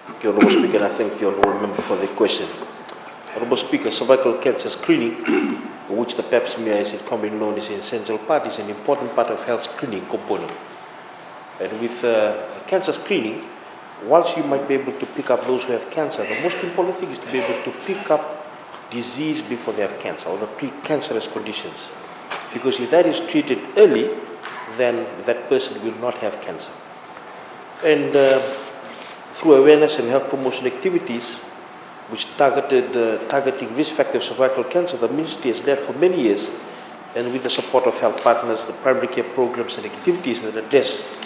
Thank you, Honourable Speaker, and I thank the Honourable Member for the question. Honourable Speaker, cervical cancer screening, which the PAP Smear is commonly known as an essential part, is an important part of health screening component. And with cancer screening, whilst you might be able to pick up those who have cancer, the most important thing is to be able to pick up disease before they have cancer, or the pre-cancerous conditions. Because if that is treated early, then that person will not have cancer. And through awareness and health promotion activities, which targeting risk factors of cervical cancer, the Ministry has led for many years, and with the support of health partners, the primary care programs and activities that address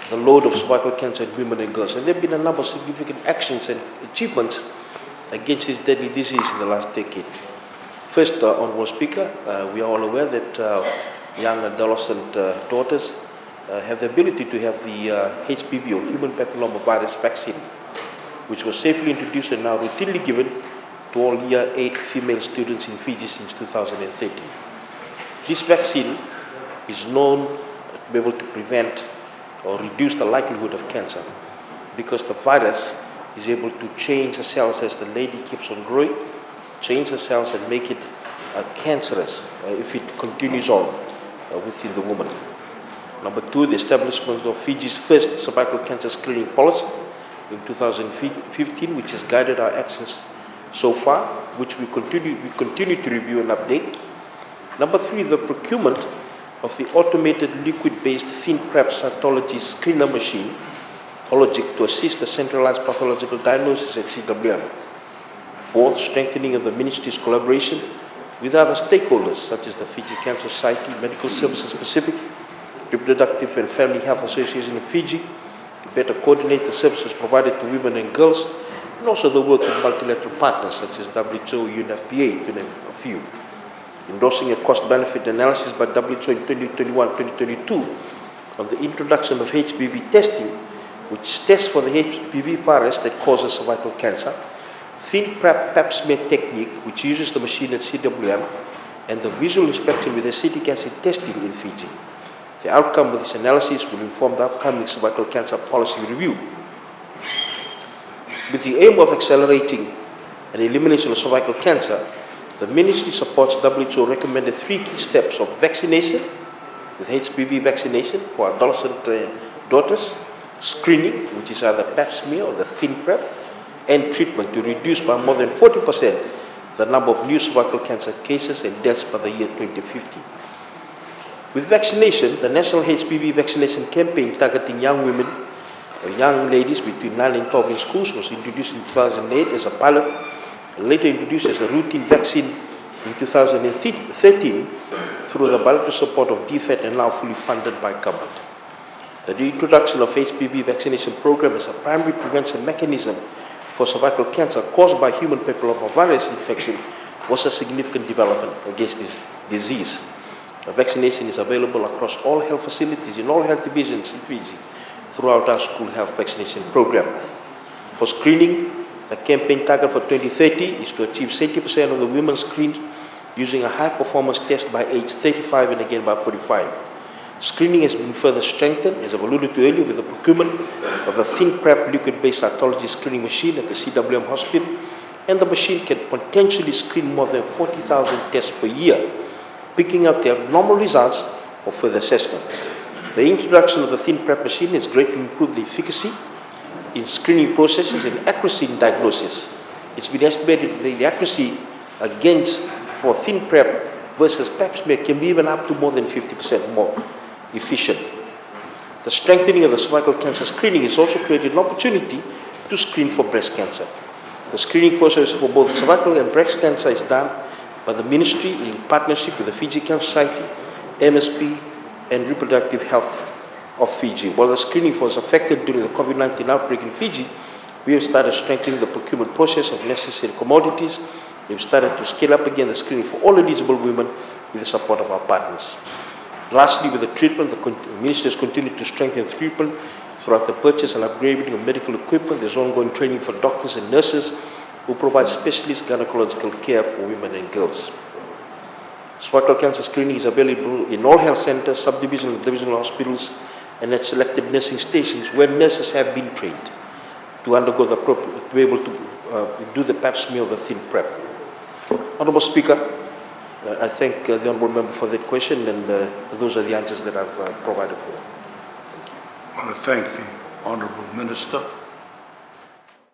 the load of cervical cancer in women and girls. And there have been a number of significant actions and achievements against this deadly disease in the last decade. First, Honourable Speaker, we are all aware that young adolescent daughters have the ability to have the HPV, or human papillomavirus vaccine, which was safely introduced and now routinely given to all Year 8 female students in Fiji since 2013. This vaccine is known to be able to prevent or reduce the likelihood of cancer, because the virus is able to change the cells as the lady keeps on growing, change the cells and make it cancerous if it continues on within the woman. Number two, the establishment of Fiji's first cervical cancer screening policy in 2015, which has guided our actions so far, which we continue to review and update. Number three, the procurement of the automated liquid-based thin PrEP cytology screener machine, Hologic, to assist the centralized pathological diagnosis at CWM. Fourth, strengthening of the Ministry's collaboration with other stakeholders, such as the Fiji Cancer Society, Medical Services Pacific, Reproductive and Family Health Association of Fiji, to better coordinate the services provided to women and girls, and also the work with multilateral partners such as WHO, UNFPA, to name a few. Endorsing a cost-benefit analysis by WHO in 2021-2022 on the introduction of HPV testing, which tests for the HPV virus that causes cervical cancer, thin PAP Smear technique, which uses the machine at CWM, and the visual inspection with acetic acid testing in Fiji. The outcome of this analysis will inform the upcoming cervical cancer policy review. With the aim of accelerating an elimination of cervical cancer, the Ministry supports WHO recommended 3 key steps of vaccination, with HPV vaccination for adolescent daughters, screening, which is either PAP smear or the thin PrEP, and treatment to reduce by more than 40% the number of new cervical cancer cases and deaths by the year 2050. With vaccination, the National HPV Vaccination Campaign targeting young women or young ladies between 9 and 12 in schools was introduced in 2008 as a pilot, later introduced as a routine vaccine in 2013 through the bilateral support of DFAT and now fully funded by government. The introduction of HPV vaccination program as a primary prevention mechanism for cervical cancer caused by human papillomavirus infection was a significant development against this disease. The vaccination is available across all health facilities in all health divisions in Fiji throughout our school health vaccination program. For screening, the campaign target for 2030 is to achieve 70% of the women screened using a high-performance test by age 35 and again by 45. Screening has been further strengthened, as I've alluded to earlier, with the procurement of the thin PrEP liquid-based cytology screening machine at the CWM hospital, and the machine can potentially screen more than 40,000 tests per year, picking out the abnormal results for further assessment. The introduction of the thin PrEP machine has greatly improved the efficacy in screening processes and accuracy in diagnosis. It's been estimated that the accuracy for thin PrEP versus PAP smear can be even up to more than 50% more efficient. The strengthening of the cervical cancer screening has also created an opportunity to screen for breast cancer. The screening process for both cervical and breast cancer is done by the Ministry in partnership with the Fiji Cancer Society, MSP, and Reproductive Health of Fiji. While the screening was affected during the COVID-19 outbreak in Fiji, we have started strengthening the procurement process of necessary commodities. We've started to scale up again the screening for all eligible women with the support of our partners. Lastly, with the treatment, the Ministry has continued to strengthen treatment throughout the purchase and upgrading of medical equipment. There's ongoing training for doctors and nurses who provide specialist gynecological care for women and girls. Cervical cancer screening is available in all health centers, subdivisional and divisional hospitals, and at selected nursing stations where nurses have been trained to undergo the to be able to do the PAP smear of the thin prep. Honourable Speaker, I thank the Honourable Member for that question, and those are the answers that I've provided for. I want to thank the Honourable Minister.